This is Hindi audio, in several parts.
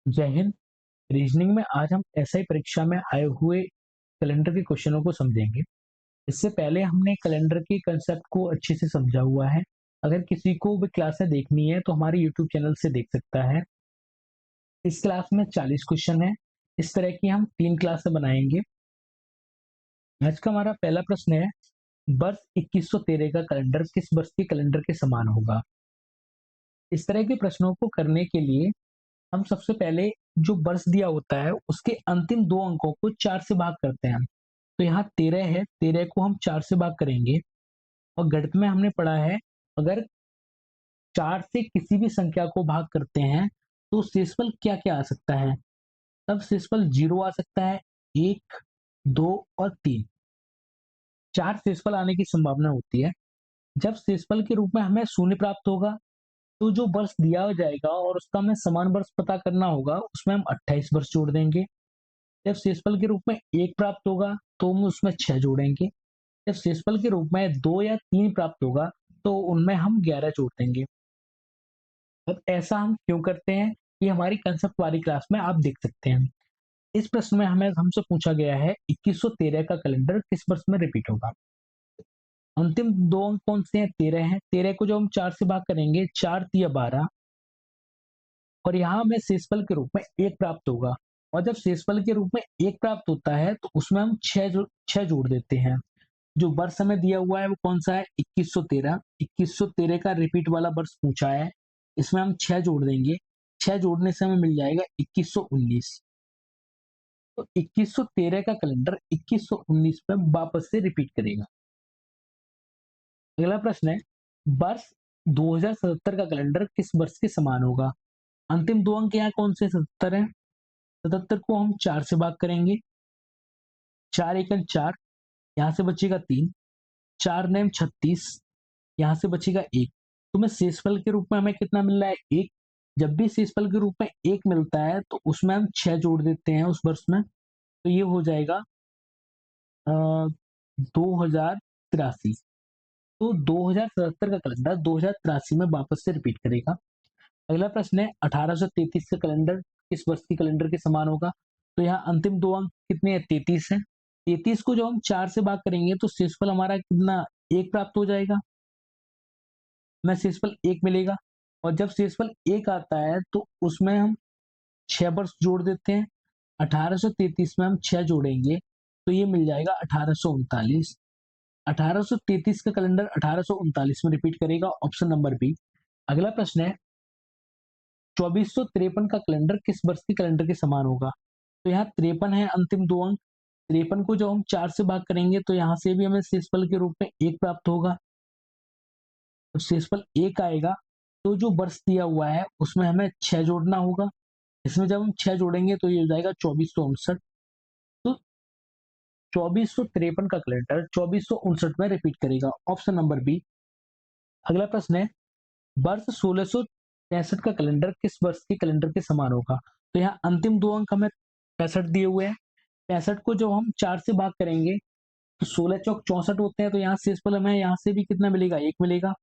जय हिंद। रीजनिंग में आज हम एसआई परीक्षा में आए हुए कैलेंडर के क्वेश्चनों को समझेंगे। इससे पहले हमने कैलेंडर के कंसेप्ट को अच्छे से समझा हुआ है। अगर किसी को भी क्लासें देखनी है तो हमारे यूट्यूब चैनल से देख सकता है। इस क्लास में 40 क्वेश्चन है। इस तरह की हम 3 क्लासें बनाएंगे। आज का हमारा पहला प्रश्न है, वर्ष 2113 का कैलेंडर किस वर्ष के कैलेंडर के समान होगा। इस तरह के प्रश्नों को करने के लिए हम सबसे पहले जो वर्ष दिया होता है उसके अंतिम 2 अंकों को 4 से भाग करते हैं। तो यहाँ 13 है, 13 को हम 4 से भाग करेंगे। और गणित में हमने पढ़ा है, अगर 4 से किसी भी संख्या को भाग करते हैं तो शेषफल क्या क्या आ सकता है। तब शेषफल 0 आ सकता है, 1, 2 और 3। 4 शेषफल आने की संभावना होती है। जब शेषफल के रूप में हमें शून्य प्राप्त होगा तो जो वर्ष दिया जाएगा और उसका हमें समान वर्ष पता करना होगा, उसमें हम 28 वर्ष जोड़ देंगे। जब शेषफल के रूप में 1 प्राप्त होगा तो हम उसमें 6 जोड़ेंगे। जब शेषफल के रूप में 2 या 3 प्राप्त होगा तो उनमें हम 11 जोड़ देंगे। अब ऐसा हम क्यों करते हैं, ये हमारी कंसेप्ट वाली क्लास में आप देख सकते हैं। इस प्रश्न में हमें हमसे पूछा गया है 2113 का कैलेंडर किस वर्ष में रिपीट होगा। अंतिम 2 अंक कौन से हैं, 13 हैं। 13 को जो हम 4 से भाग करेंगे, 4 तिया 12, और यहाँ हमें शेषफल के रूप में 1 प्राप्त होगा। और जब शेषफल के रूप में 1 प्राप्त होता है तो उसमें हम 6 जोड़ देते हैं। जो वर्ष हमें दिया हुआ है वो कौन सा है, 2113। 2113 का रिपीट वाला वर्ष पूछा है, इसमें हम 6 जोड़ देंगे। 6 जोड़ने से हमें मिल जाएगा 2119। तो 2113 का कैलेंडर 2119 में वापस से रिपीट करेगा। अगला प्रश्न है, वर्ष 2077 का कैलेंडर किस वर्ष के समान होगा। अंतिम 2 अंक यहाँ कौन से 77 है। 77 को हम 4 से भाग करेंगे, 4 एकम 4, यहाँ से बचेगा 3, 4 नेम 36, यहाँ से बचेगा 1। तो में शेषफल के रूप में हमें कितना मिल रहा है, 1। जब भी शेषफल के रूप में 1 मिलता है तो उसमें हम 6 जोड़ देते हैं उस वर्ष में। तो ये हो जाएगा 2083। तो 2077 का कैलेंडर 2083 में वापस से रिपीट करेगा। अगला प्रश्न है, 1833 का कैलेंडर किस वर्ष के कैलेंडर के समान होगा। तो यहाँ अंतिम 2 अंक कितने हैं, 33 है। 33 को जब हम 4 से भाग करेंगे तो शेषफल हमारा कितना, 1 प्राप्त हो जाएगा। हमें शेषफल 1 मिलेगा। और जब शेषफल 1 आता है तो उसमें हम 6 वर्ष जोड़ देते हैं। 1833 में हम 6 जोड़ेंगे तो ये मिल जाएगा 1839। 1833 का कैलेंडर 1839 में रिपीट करेगा, ऑप्शन नंबर बी। अगला प्रश्न है, 2453 का कैलेंडर किस वर्ष के कैलेंडर के समान होगा। तो यहाँ 53 है अंतिम 2 अंक। 53 को जब हम 4 से भाग करेंगे तो यहाँ से भी हमें शेषफल के रूप में 1 प्राप्त होगा। तो शेषफल 1 आएगा तो जो वर्ष दिया हुआ है उसमें हमें 6 जोड़ना होगा। इसमें जब हम 6 जोड़ेंगे तो ये हो जाएगा 2459। तो 2453 का कैलेंडर 2459 में रिपीट करेगा, ऑप्शन नंबर बी। अगला प्रश्न है, वर्ष 1663 का कैलेंडर किस वर्ष के कैलेंडर के समान होगा। तो यहाँ अंतिम 2 अंक हमें 65 दिए हुए हैं। 65 को जब हम 4 से भाग करेंगे तो 16 चौक 64 होते हैं। तो यहाँ शेषफल हमें यहाँ से भी कितना मिलेगा, 1 मिलेगा।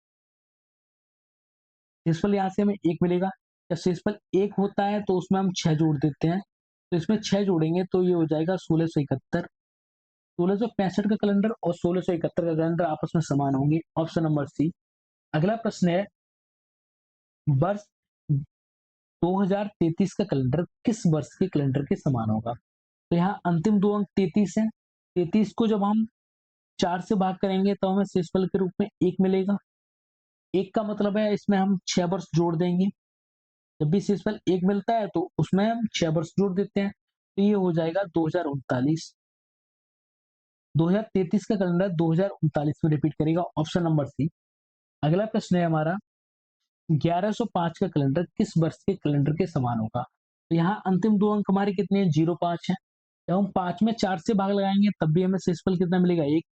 शेषफल यहाँ से हमें 1 मिलेगा। जब शेषफल 1 होता है तो उसमें हम 6 जोड़ देते हैं। तो इसमें 6 जोड़ेंगे तो ये हो जाएगा 1671। 1665 का कैलेंडर और 1671 का कैलेंडर आपस में समान होंगे, ऑप्शन नंबर सी। अगला प्रश्न है, वर्ष 2033 का कैलेंडर किस वर्ष के कैलेंडर के समान होगा। तो यहाँ अंतिम 2 अंक 33 है। 33 को जब हम 4 से भाग करेंगे तो हमें शेषफल के रूप में 1 मिलेगा। 1 का मतलब है इसमें हम 6 वर्ष जोड़ देंगे। जब भी शेषफल 1 मिलता है तो उसमें हम 6 वर्ष जोड़ देते हैं। तो ये हो जाएगा 2039। 2033 का कैलेंडर 2039 में रिपीट करेगा, ऑप्शन नंबर सी। अगला प्रश्न है हमारा, 1105 का कैलेंडर किस वर्ष के कैलेंडर के समान होगा। तो यहाँ अंतिम 2 अंक हमारे कितने हैं, 05 है। जब हम 5 में 4 से भाग लगाएंगे तब भी हमें शेषफल कितना मिलेगा, 1।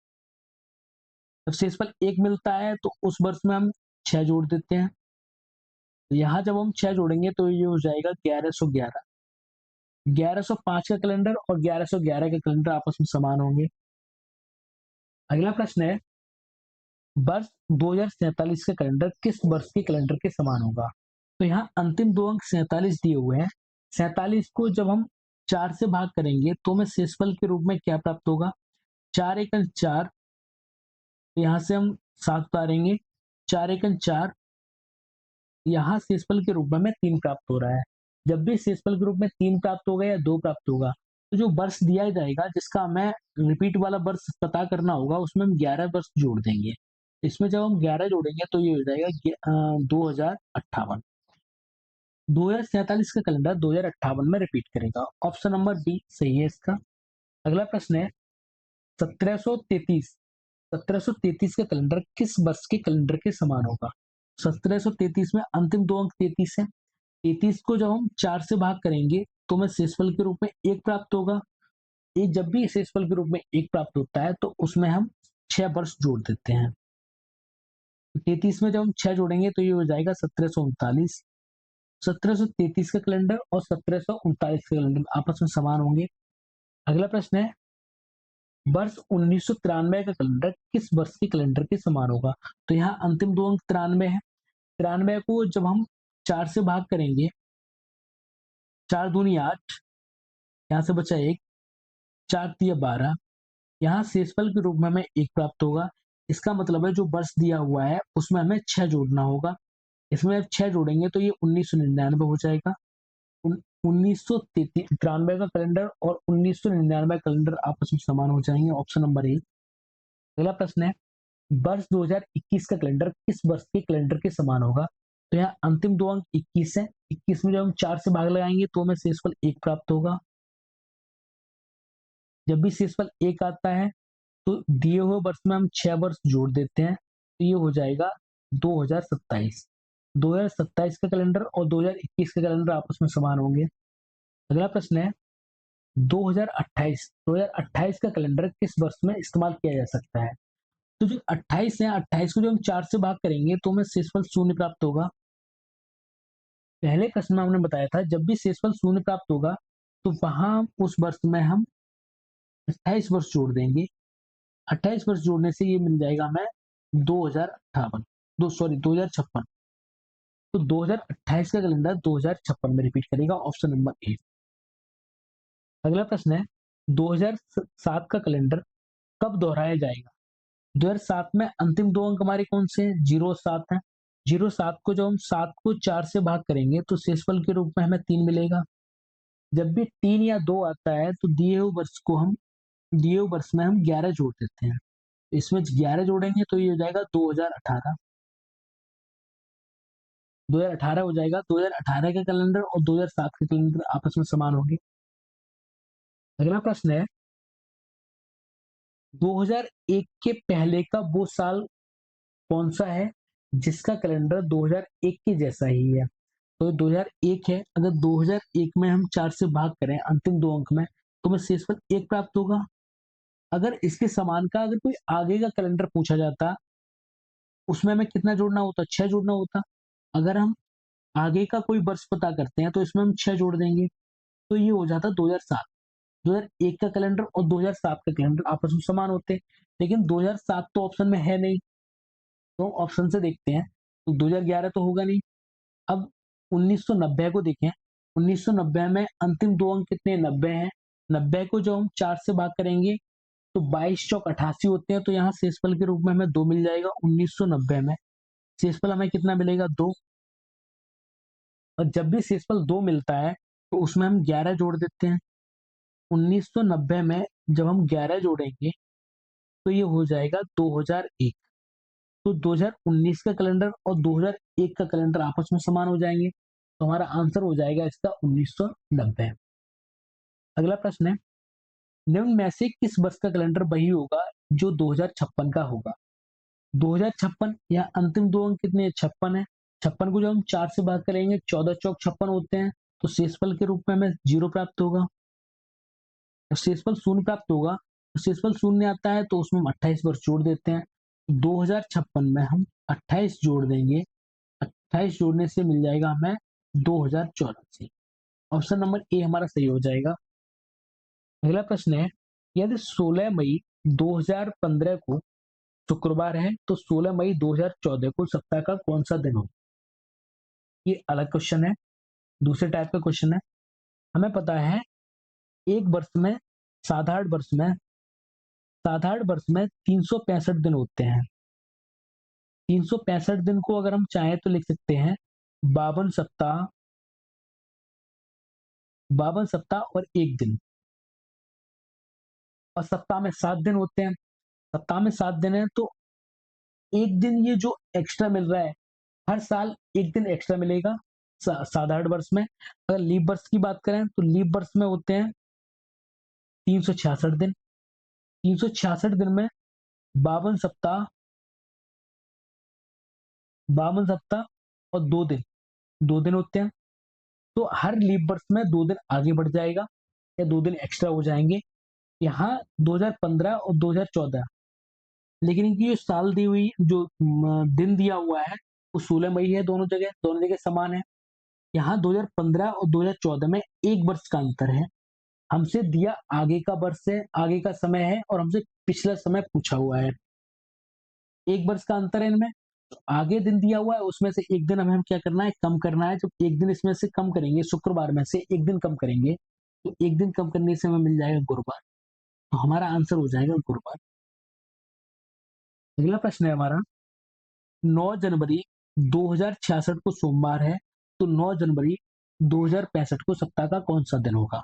जब शेषफल 1 मिलता है तो उस वर्ष में हम 6 जोड़ देते हैं। तो यहाँ जब हम 6 जोड़ेंगे तो ये हो जाएगा 1111। 1105 का कैलेंडर और 1111 का कैलेंडर आपस में समान होंगे। अगला प्रश्न है, वर्ष 2047 का कैलेंडर किस वर्ष के कैलेंडर के समान होगा। तो यहाँ अंतिम 2 अंक 47 दिए हुए हैं। 47 को जब हम 4 से भाग करेंगे तो हमें शेषफल के रूप में क्या प्राप्त होगा? 4 एकम 4, यहाँ से हम 7 उतारेंगे, 4 एकम 4, यहाँ शेषफल के रूप में हमें 3 प्राप्त हो रहा है। जब भी शेषफल के रूप में 3 प्राप्त होगा या 2 प्राप्त होगा, तो जो वर्ष दिया जाएगा जिसका हमें रिपीट वाला वर्ष पता करना होगा, उसमें हम 11 वर्ष जोड़ देंगे। इसमें जब हम 11 जोड़ेंगे तो ये हो जाएगा 2058। 2047 का कैलेंडर 2058 में रिपीट करेगा। ऑप्शन नंबर बी सही है इसका। अगला प्रश्न है 1733। 1733 का कैलेंडर किस वर्ष के कैलेंडर के समान होगा? 1733 में अंतिम 2 अंक 33 है। 33 को जब हम 4 से भाग करेंगे तो हमें शेषफल के रूप में 1 प्राप्त होगा। ये जब भी शेषफल के रूप में 1 प्राप्त होता है तो उसमें हम 6 वर्ष जोड़ देते हैं। 33 में जब हम 6 जोड़ेंगे तो ये हो जाएगा 1739। 1733 का कैलेंडर और 1739 का कैलेंडर आपस में समान होंगे। अगला प्रश्न है वर्ष 1993 का कैलेंडर किस वर्ष के कैलेंडर के समान होगा? तो यहाँ अंतिम 2 अंक 93 है। 93 को जब हम 4 से भाग करेंगे, 4 दूनी 8, यहाँ से बचा 1, 4 तिया 12, यहाँ शेषफल के रूप में हमें 1 प्राप्त होगा। इसका मतलब है जो वर्ष दिया हुआ है उसमें हमें 6 जोड़ना होगा। इसमें जब 6 जोड़ेंगे तो ये 1999 हो जाएगा। 1993 का कैलेंडर और 1999 कैलेंडर आपस में समान हो जाएंगे। Option number A. अगला प्रश्न है वर्ष 2021 का कैलेंडर किस वर्ष के कैलेंडर के समान होगा? तो यहाँ अंतिम 2 अंक 21 है। 21 में जब हम 4 से भाग लगाएंगे तो हमें शेषफल 1 प्राप्त होगा। जब भी शेषफल 1 आता है तो दिए हुए वर्ष में हम 6 वर्ष जोड़ देते हैं, तो ये हो जाएगा 2027। 2027 का कैलेंडर और 2021 का कैलेंडर आपस में समान होंगे। अगला प्रश्न है 2028। 2028 का कैलेंडर किस वर्ष में इस्तेमाल किया जा सकता है? तो जो 28 है, 28 को जो हम 4 से भाग करेंगे तो हमें शेषफल 0 प्राप्त होगा। पहले प्रश्न में हमने बताया था जब भी शेषफल 0 प्राप्त होगा तो वहां उस वर्ष में हम 28 वर्ष जोड़ देंगे। 28 वर्ष जोड़ने से ये मिल जाएगा हमें 2058, 2056। तो 2028 का कैलेंडर 2056 में रिपीट करेगा। Option number A. अगला प्रश्न है 2007 का कैलेंडर कब दोहराया जाएगा? 2007 में अंतिम 2 अंक हमारे कौन से हैं? 0 और 7 है। 0 7 को जब हम 7 को 4 से भाग करेंगे तो शेषफल के रूप में हमें 3 मिलेगा। जब भी 3 या 2 आता है तो दिए हुए वर्ष में हम 11 जोड़ देते हैं। इसमें 11 जोड़ेंगे तो ये हो जाएगा 2018। 2018 हो जाएगा। 2018 का कैलेंडर और 2007 का कैलेंडर आपस में समान होंगे। अगला प्रश्न है 2001 के पहले का वो साल कौन सा है जिसका कैलेंडर 2001 के जैसा ही है? तो 2001 है। अगर 2001 में हम 4 से भाग करें अंतिम 2 अंक में तो हमें शेषफल 1 प्राप्त होगा। अगर इसके समान का अगर कोई आगे का कैलेंडर पूछा जाता, उसमें हमें कितना जोड़ना होता? 6 जोड़ना होता। अगर हम आगे का कोई वर्ष पता करते हैं तो इसमें हम 6 जोड़ देंगे, तो ये हो जाता 2007। 2001 का कैलेंडर और 2007 का कैलेंडर आपस में समान होते हैं, लेकिन 2007 तो ऑप्शन में है नहीं, तो ऑप्शन से देखते हैं तो 2011 तो होगा नहीं। अब 1990 को देखें। 1990 में अंतिम 2 अंक कितने? 90 हैं। 90 को जो हम 4 से भाग करेंगे तो 22 चौक 88 होते हैं, तो यहाँ शेषफल के रूप में हमें 2 मिल जाएगा। 1990 में शेषफल हमें कितना मिलेगा? 2। और जब भी शेषफल 2 मिलता है तो उसमें हम 11 जोड़ देते हैं। 1990 में जब हम 11 जोड़ेंगे तो ये हो जाएगा 2001। तो 2019 का कैलेंडर और 2001 का कैलेंडर आपस में समान हो जाएंगे, तो हमारा आंसर हो जाएगा इसका 1990। अगला प्रश्न है निम्न में से किस वर्ष का कैलेंडर वही होगा जो 2056 का होगा? 2056 या अंतिम 2 अंक कितने? 56 है। 56 को जब हम 4 से भाग करेंगे 14 चौक 56 होते हैं, तो शेषफल के रूप में हमें 0 प्राप्त होगा। शेषफल 0 प्राप्त होगा, तो शेषफल 0 आता है तो उसमें हम 28 वर्ष जोड़ देते हैं। 2056 में हम 28 जोड़ देंगे। 28 जोड़ने से मिल जाएगा हमें 2084। ऑप्शन नंबर ए हमारा सही हो जाएगा। अगला प्रश्न है यदि 16 मई 2015 को शुक्रवार है तो 16 मई 2014 को सप्ताह का कौन सा दिन हो? ये अलग क्वेश्चन है, दूसरे टाइप का क्वेश्चन है। हमें पता है एक वर्ष में साधारण वर्ष में 365 दिन होते हैं। 365 दिन को अगर हम चाहें तो लिख सकते हैं 52 सप्ताह, 52 सप्ताह और 1 दिन। और सप्ताह में 7 दिन होते हैं। सप्ताह में 7 दिन है तो 1 दिन ये जो एक्स्ट्रा मिल रहा है, हर साल 1 दिन एक्स्ट्रा मिलेगा साधारण वर्ष में। अगर लीप वर्ष की बात करें तो लीप वर्ष में होते हैं 366 दिन। 366 दिन में 52 सप्ताह, 52 सप्ताह और 2 दिन, 2 दिन होते हैं। तो हर लीप वर्ष में 2 दिन आगे बढ़ जाएगा या 2 दिन एक्स्ट्रा हो जाएँगे। यहाँ 2015 और 2014, लेकिन इनकी जो साल दी हुई जो दिन दिया हुआ है वो 16 मई है, दोनों जगह समान है। यहाँ 2015 और 2014 में 1 वर्ष का अंतर है। हमसे दिया आगे का वर्ष है, आगे का समय है और हमसे पिछला समय पूछा हुआ है। 1 वर्ष का अंतर है इनमें। तो आगे दिन दिया हुआ है उसमें से 1 दिन हमें क्या करना है, कम करना है। जब 1 दिन इसमें से कम करेंगे, शुक्रवार में से 1 दिन कम करेंगे, तो 1 दिन कम करने से हमें मिल जाएगा गुरुवार। तो हमारा आंसर हो जाएगा गुरुवार। अगला प्रश्न है हमारा, 9 जनवरी 2066 को सोमवार है, तो 9 जनवरी 2065 को सप्ताह का कौन-सा दिन होगा?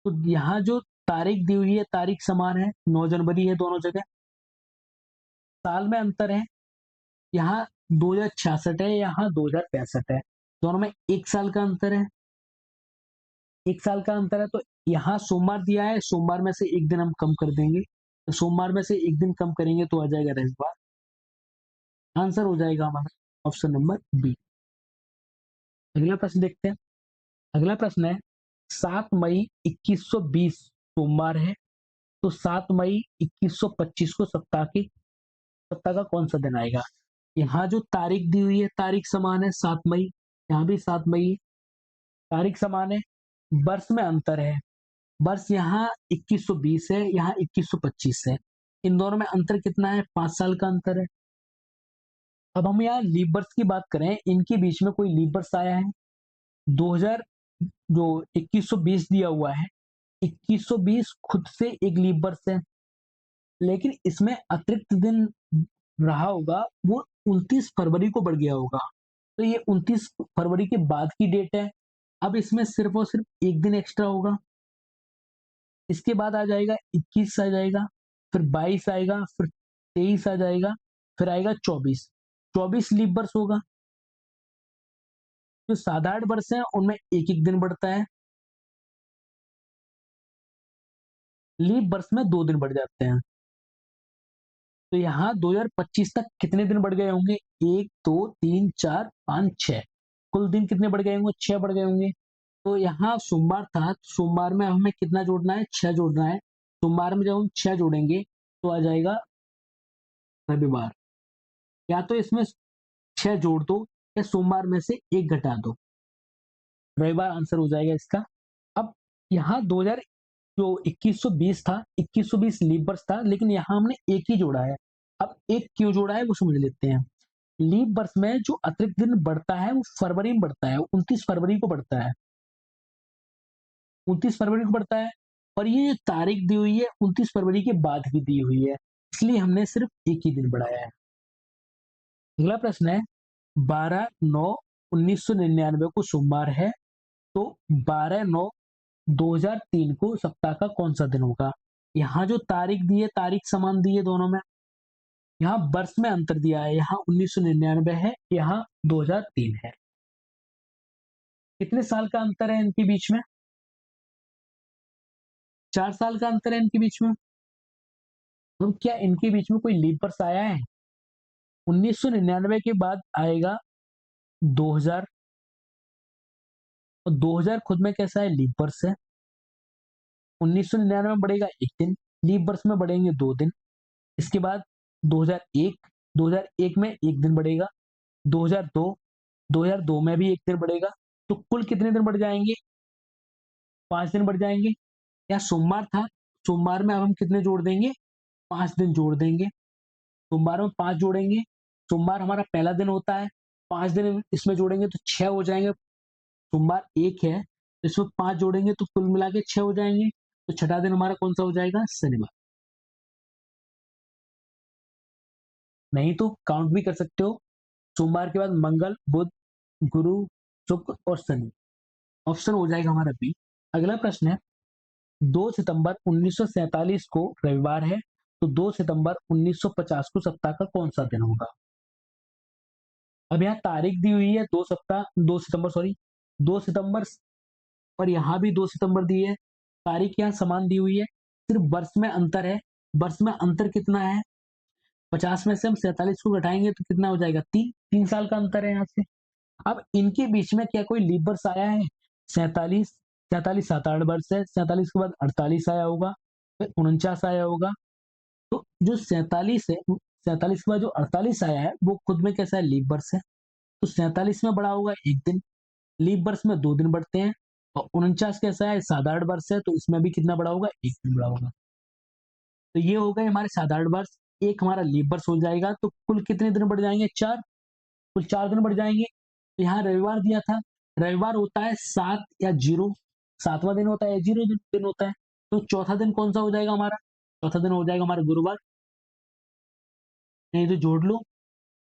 तो यहाँ जो तारीख दी हुई है, तारीख समान है, 9 जनवरी है दोनों जगह। साल में अंतर है, यहाँ 2066 है, यहाँ 2065 है। दोनों में 1 साल का अंतर है। 1 साल का अंतर है तो यहाँ सोमवार दिया है, सोमवार में से 1 दिन हम कम कर देंगे। तो सोमवार में से 1 दिन कम करेंगे तो आ जाएगा रविवार। आंसर हो जाएगा हमारा ऑप्शन नंबर बी। अगला प्रश्न देखते हैं। अगला प्रश्न है, 7 मई 2120 सोमवार है, तो 7 मई 2125 को सप्ताह का कौन सा दिन आएगा? यहाँ जो तारीख दी हुई है, तारीख समान है 7 मई, यहाँ भी 7 मई, तारीख समान है। वर्ष में अंतर है, वर्ष यहाँ 2120 है, यहाँ 2125 है। इन दोनों में अंतर कितना है? 5 साल का अंतर है। अब हम यहाँ लीप वर्ष की बात करें, इनके बीच में कोई लीप वर्ष आया है? 2000 जो 2120 दिया हुआ है, 2120 खुद से एक लीप वर्ष है, लेकिन इसमें अतिरिक्त दिन रहा होगा, वो 29 फरवरी को बढ़ गया होगा। तो ये 29 फरवरी के बाद की डेट है। अब इसमें सिर्फ और सिर्फ 1 दिन एक्स्ट्रा होगा। इसके बाद आ जाएगा 21 आ जाएगा, फिर 22 आएगा, फिर 23 आ जाएगा, फिर आएगा 24। 24 लीप वर्ष होगा। जो साधारण वर्ष हैं उनमें एक-एक दिन बढ़ता है। लीप वर्ष में 2 दिन बढ़ जाते हैं। तो यहाँ 2025 तक कितने दिन बढ़ गए होंगे? 1, 2, 3, 4, 5, 6। कुल दिन कितने बढ़ गए होंगे? 6 बढ़ गए होंगे। तो यहाँ सोमवार था, सोमवार में हमें कितना जोड़ना है? 6 जोड़ना है। सोमवार में जब हम 6 जोड़ेंगे तो आ जाएगा रविवार। या तो इसमें 6 जोड़ दो या सोमवार में से 1 घटा दो। रविवार आंसर हो जाएगा इसका। अब यहाँ 2000 जो 2120 था, 2120 लीप वर्ष था, लेकिन यहाँ हमने 1 ही जोड़ा है। अब 1 क्यों जोड़ा है वो समझ लेते हैं। लीप वर्ष में जो अतिरिक्त दिन बढ़ता है वो फरवरी में बढ़ता है, 29 फरवरी को बढ़ता है। 29 फरवरी को बढ़ता है और ये जो तारीख दी हुई है 29 फरवरी के बाद की दी हुई है, इसलिए हमने सिर्फ 1 ही दिन बढ़ाया है। अगला प्रश्न है, 12/9/1999 को सोमवार है, तो 12/9/2003 को सप्ताह का कौन सा दिन होगा? यहाँ जो तारीख दी है, तारीख समान दी है दोनों में। यहाँ वर्ष में अंतर दिया है, यहाँ 1999 है, यहाँ 2003 है। कितने साल का अंतर है इनके बीच में? 4 साल का अंतर है इनके बीच में। तो क्या इनके बीच में कोई लीप वर्ष आया है? 1999 के बाद आएगा 2000 और 2000 खुद में कैसा है? लीप वर्ष है। 1999 में बढ़ेगा 1 दिन, लीप वर्ष में बढ़ेंगे 2 दिन। इसके बाद 2001, 2001 में 1 दिन बढ़ेगा, 2002, 2002 में भी 1 दिन बढ़ेगा। तो कुल कितने दिन बढ़ जाएँगे? 5 दिन बढ़ जाएँगे। यहाँ सोमवार था, सोमवार में अब हम कितने जोड़ देंगे? 5 दिन जोड़ देंगे। सोमवार में 5 जोड़ेंगे, सोमवार हमारा पहला दिन होता है, 5 दिन इसमें जोड़ेंगे तो 6 हो जाएँगे। सोमवार 1 है, इसमें 5 जोड़ेंगे तो कुल मिला के 6 हो जाएँगे, तो छठा दिन हमारा कौन-सा हो जाएगा? शनिवार। नहीं तो काउंट भी कर सकते हो, सोमवार के बाद मंगल, बुध, गुरु, शुक्र और शनि। ऑप्शन हो जाएगा हमारा बी। अगला प्रश्न है, 2 सितंबर 1947 को रविवार है, तो 2 सितंबर 1950 को सप्ताह का कौन-सा दिन होगा? अब यहाँ तारीख दी हुई है 2 सितंबर सॉरी 2 सितंबर और यहाँ भी 2 सितंबर दी है। तारीख यहाँ समान दी हुई है, सिर्फ वर्ष में अंतर है। वर्ष में अंतर कितना है? 50 में से हम 47 को घटाएँगे तो कितना हो जाएगा? 3, 3 साल का अंतर है यहाँ से। अब इनके बीच में क्या कोई लीप वर्ष आया है? 47, 47 7-8 वर्ष है, 47 के बाद 48 आया होगा, फिर 49 आया होगा। तो जो 47 है, 47 के बाद जो 48 आया है, वो खुद में कैसा है? लीप वर्ष है। तो 47 में बड़ा होगा 1 दिन, लीप वर्ष में 2 दिन बढ़ते हैं और 49 कैसा है? 7-8 वर्ष है, तो इसमें भी कितना बड़ा होगा? 1 दिन बड़ा होगा। तो ये हो गए हमारे 7-8 वर्ष, एक हमारा लीप वर्ष हो जाएगा, तो कुल कितने दिन बढ़ जाएँगे? 4, कुल 4 दिन बढ़ जाएँगे। तो यहाँ रविवार दिया था, रविवार होता है 7 या 0, 7वाँ दिन होता है या 0 दिन होता है, तो चौथा दिन कौन-सा हो जाएगा हमारा? चौथा दिन हो जाएगा हमारा गुरुवार, नहीं तो जोड़ लो,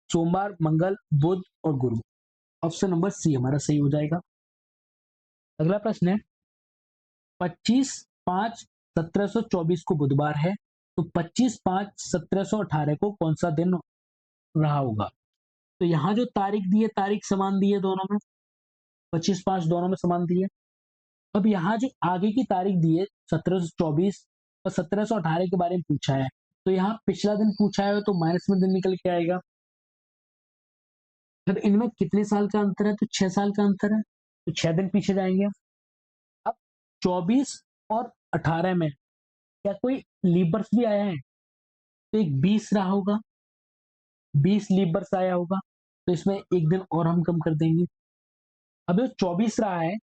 सोमवार, मंगल, बुध और गुरु। ऑप्शन नंबर सी हमारा सही हो जाएगा। अगला प्रश्न है, 25/5/1724 को बुधवार है, तो 25/5/1718 को कौन-सा दिन रहा होगा? तो यहाँ जो तारीख दी है, तारीख समान दी है दोनों में, 25/5 दोनों में समान दी है। अब यहाँ जो आगे की तारीख दी है 1724 और 1718 के बारे में पूछा है, तो यहाँ पिछला दिन पूछा है तो माइनस में दिन निकल के आएगा। अब इनमें कितने साल का अंतर है? तो 6 साल का अंतर है, तो 6 दिन पीछे जाएँगे। अब 24 और 18 में क्या कोई लीप वर्ष भी आया है? तो एक 20 रहा होगा, 20 लीप वर्ष आया होगा, तो इसमें 1 दिन और हम कम कर देंगे। अब जो 24 रहा है,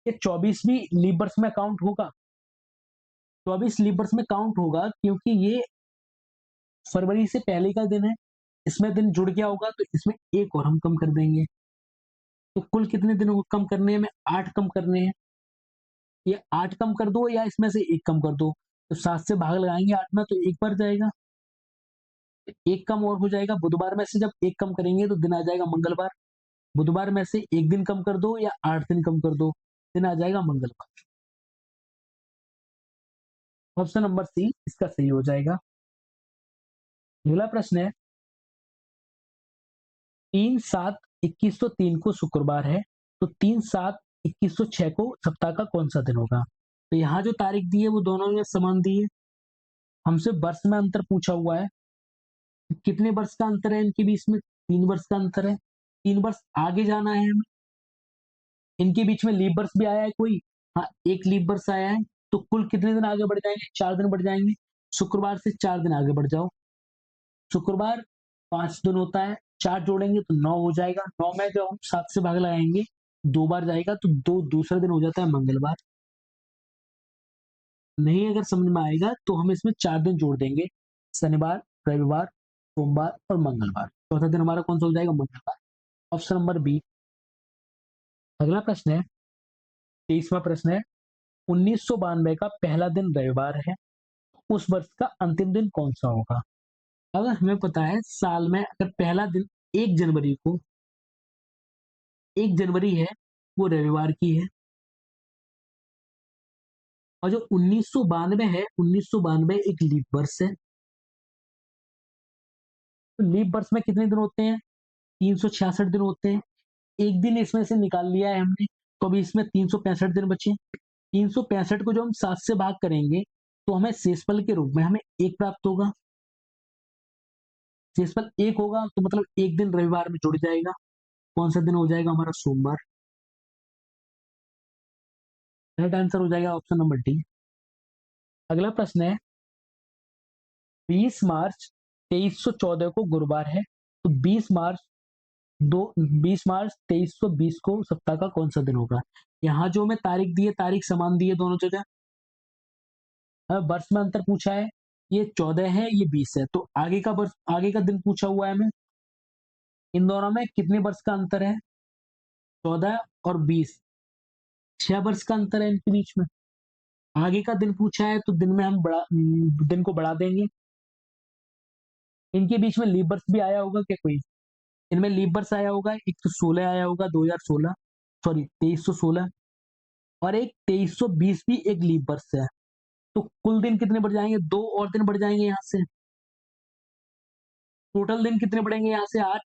ये 24 भी लीप वर्ष में काउंट होगा? 24 लीप वर्ष में काउंट होगा क्योंकि ये फरवरी से पहले का दिन है, इसमें दिन जुड़ गया होगा तो इसमें 1 और हम कम कर देंगे। तो कुल कितने दिन और कम करने हैं हमें? 8 कम करने हैं। ये 8 कम कर दो या इसमें से 1 कम कर दो। तो 7 से भाग लगाएँगे 8 में तो 1 बढ़ जाएगा। 1 कम और हो जाएगा, बुधवार में से जब 1 कम करेंगे तो दिन आ जाएगा मंगलवार। बुधवार में से 1 दिन कम कर दो या 8 दिन कम कर दो, दिन आ जाएगा मंगलवार। ऑप्शन नंबर सी इसका सही हो जाएगा। अगला प्रश्न है, 3/7/2103 को शुक्रवार है, तो 3/7/2106 को सप्ताह का कौन-सा दिन होगा? तो यहाँ जो तारीख दी है वो दोनों में समान दी है। हमसे वर्ष में अंतर पूछा हुआ है। कितने वर्ष का अंतर है इनके बीच में? 3 वर्ष का अंतर है। 3 वर्ष आगे जाना है हमें। इनके बीच में लीप वर्ष भी आया है कोई? हाँ, 1 लीप वर्ष आया है। तो कुल कितने दिन आगे बढ़ जाएँगे? 4 दिन बढ़ जाएँगे। शुक्रवार से 4 दिन आगे बढ़ जाओ। शुक्रवार 5 दिन होता है, 4 जोड़ेंगे तो 9 हो जाएगा। 9 में जब हम 7 से भाग लगाएँगे, 2 बार जाएगा तो 2 दूसरा दिन हो जाता है मंगलवार। नहीं अगर समझ में आएगा तो हम इसमें 4 दिन जोड़ देंगे, शनिवार, रविवार, सोमवार और मंगलवार। चौथा दिन हमारा कौन-सा हो जाएगा? मंगलवार। Option number B. अगला प्रश्न है, 23वां प्रश्न है, 1992 का पहला दिन रविवार है, उस वर्ष का अंतिम दिन कौन-सा होगा? अगर हमें पता है साल में अगर पहला दिन 1 जनवरी को 1 जनवरी है, वो रविवार की है और जो 1992 है, 1992 एक लीप वर्ष है। तो लीप वर्ष में कितने दिन होते हैं? 366 दिन होते हैं। 1 दिन इसमें से निकाल लिया है हमने, तो अभी इसमें 365 दिन बचे। 365 को जो हम 7 से भाग करेंगे, तो हमें शेषफल के रूप में हमें 1 प्राप्त होगा। शेषफल 1 होगा तो मतलब 1 दिन रविवार में जुड़ जाएगा। कौन-सा दिन हो जाएगा हमारा? सोमवार। राइट आंसर हो जाएगा ऑप्शन नंबर डी। अगला प्रश्न है, 20 मार्च 2314 को गुरुवार है, तो 20 मार्च 2320 को सप्ताह का कौन-सा दिन होगा? यहाँ जो हमें तारीख दी है, तारीख समान दी है दोनों जगह। वर्ष में अंतर पूछा है, ये 14 है, ये 20 है, तो आगे का वर्ष आगे का दिन पूछा हुआ है हमें। इन दोनों में कितने वर्ष का अंतर है? 14 और 20। 6 वर्ष का अंतर है इनके बीच में। आगे का दिन पूछा है तो दिन में हम दिन को बढ़ा देंगे। इनके बीच में लीप वर्ष भी आया होगा क्या कोई? इनमें लीप वर्ष आया होगा, एक तो 16 आया होगा 2016, सॉरी 2316, और एक 2320 भी एक लीप वर्ष है। तो कुल दिन कितने बढ़ जाएंगे? 2 और दिन बढ़ जाएंगे यहाँ से। टोटल दिन कितने बढ़ेंगे यहाँ से? 8।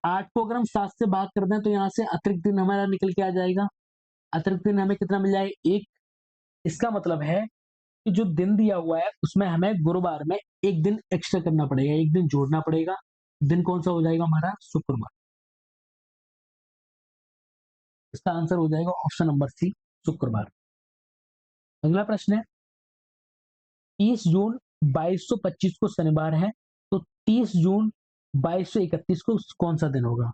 8 को अगर हम 7 से भाग कर दें तो यहाँ से अतिरिक्त दिन हमारा निकल के आ जाएगा। अतिरिक्त दिन हमें कितना मिल जाएगा? 1। इसका मतलब है कि जो दिन दिया हुआ है उसमें हमें गुरुवार में एक दिन एक्स्ट्रा करना पड़ेगा, एक दिन जोड़ना पड़ेगा। दिन कौन सा हो जाएगा हमारा? शुक्रवार। इसका आंसर हो जाएगा ऑप्शन नंबर सी, शुक्रवार। अगला प्रश्न है, 30 जून 2225 को शनिवार है, तो 30 जून 2231 को कौन सा दिन होगा?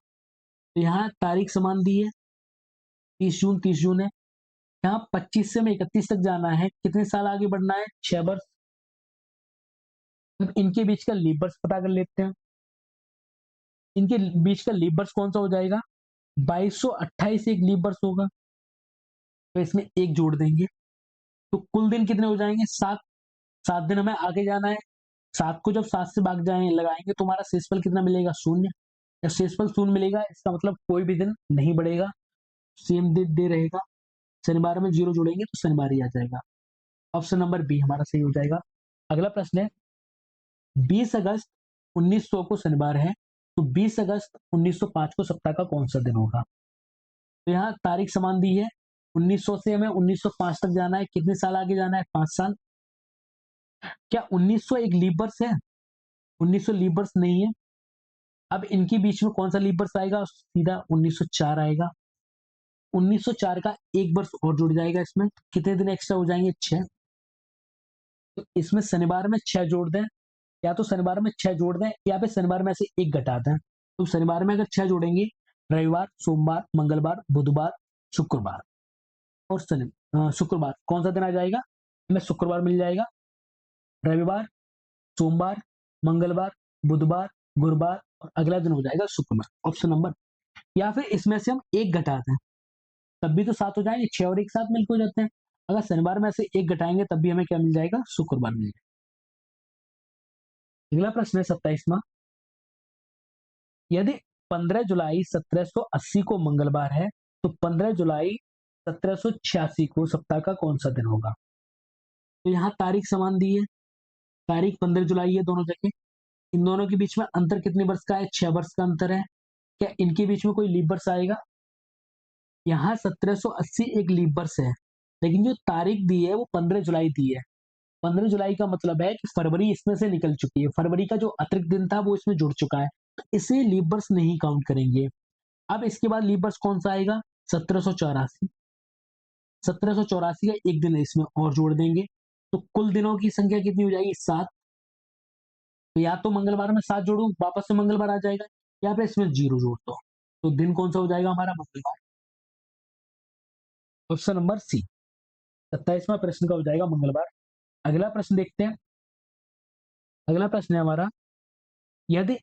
तो यहाँ तारीख समान दी है, 30 जून है। यहाँ 25 से हमें 31 तक जाना है, कितने साल आगे बढ़ना है? 6 वर्ष। अब इनके बीच का लीप वर्ष पता कर लेते हैं। इनके बीच का लीप वर्ष कौन सा हो जाएगा? 2228 एक लीप वर्ष होगा, तो इसमें एक जोड़ देंगे, तो कुल दिन कितने हो जाएंगे? 7। 7 दिन हमें आगे जाना है। 7 को जब 7 से भाग जाए लगाएंगे तो हमारा शेषफल कितना मिलेगा? 0। जब शेषफल 0 मिलेगा इसका मतलब कोई भी दिन नहीं बढ़ेगा, सेम दिन डे रहेगा। शनिवार में 0 जोड़ेंगे तो शनिवार ही आ जाएगा। ऑप्शन नंबर बी हमारा सही हो जाएगा। अगला प्रश्न है, 20 अगस्त 1900 को शनिवार है, तो 20 अगस्त 1905 को सप्ताह का कौन सा दिन होगा? तो यहाँ तारीख समान दी है, 1900 से हमें 1905 तक जाना है, कितने साल आगे जाना है? 5 साल। क्या 1900 एक लीप वर्ष है? 1900 लीप वर्ष नहीं है। अब इनके बीच में कौन सा लीप वर्ष आएगा? सीधा 1904 आएगा। 1904 का एक वर्ष और जुड़ जाएगा इसमें, कितने दिन एक्स्ट्रा हो जाएंगे? 6। तो इसमें शनिवार में 6 जोड़ दें, या तो शनिवार में 6 जोड़ दें या फिर शनिवार में से एक घटा दें। तो शनिवार में अगर 6 जोड़ेंगे, रविवार, सोमवार, मंगलवार, बुधवार, शुक्रवार, और शुक्रवार कौन सा दिन आ जाएगा? हमें शुक्रवार मिल जाएगा। रविवार, सोमवार, मंगलवार, बुधवार, गुरुवार, और अगला दिन हो जाएगा शुक्रवार, ऑप्शन नंबर। या फिर इसमें से हम एक घटा दें, तब भी तो 7 हो जाएंगे, 6 और एक साथ मिलकर हो जाते हैं। अगर शनिवार में से एक घटाएंगे तब भी हमें क्या मिल जाएगा? शुक्रवार मिल जाएगा। अगला प्रश्न है 27वां, यदि 15 जुलाई 1780 को मंगलवार है, तो 15 जुलाई 1786 को सप्ताह का कौन सा दिन होगा? तो यहाँ तारीख समान दी है, तारीख 15 जुलाई है दोनों जगह। इन दोनों के बीच में अंतर कितने वर्ष का है? 6 वर्ष का अंतर है। क्या इनके बीच में कोई लीप वर्ष आएगा? यहाँ 1780 एक लीप वर्ष है, लेकिन जो तारीख दी है वो 15 जुलाई दी है। 15 जुलाई का मतलब है कि फरवरी इसमें से निकल चुकी है, फरवरी का जो अतिरिक्त दिन था वो इसमें जुड़ चुका है, तो इसे लीप वर्ष नहीं काउंट करेंगे। अब इसके बाद लीप वर्ष कौन सा आएगा? 1784। 1784 का एक दिन इसमें और जोड़ देंगे, तो कुल दिनों की संख्या कितनी हो जाएगी? 7। तो या तो मंगलवार में 7 जोड़ू, वापस से मंगलवार आ जाएगा, या फिर इसमें 0 जोड़ दो, तो दिन कौन सा हो जाएगा हमारा? मंगलवार। ऑप्शन नंबर सी, 27वां प्रश्न का हो जाएगा मंगलवार। अगला प्रश्न देखते हैं। अगला प्रश्न है हमारा, यदि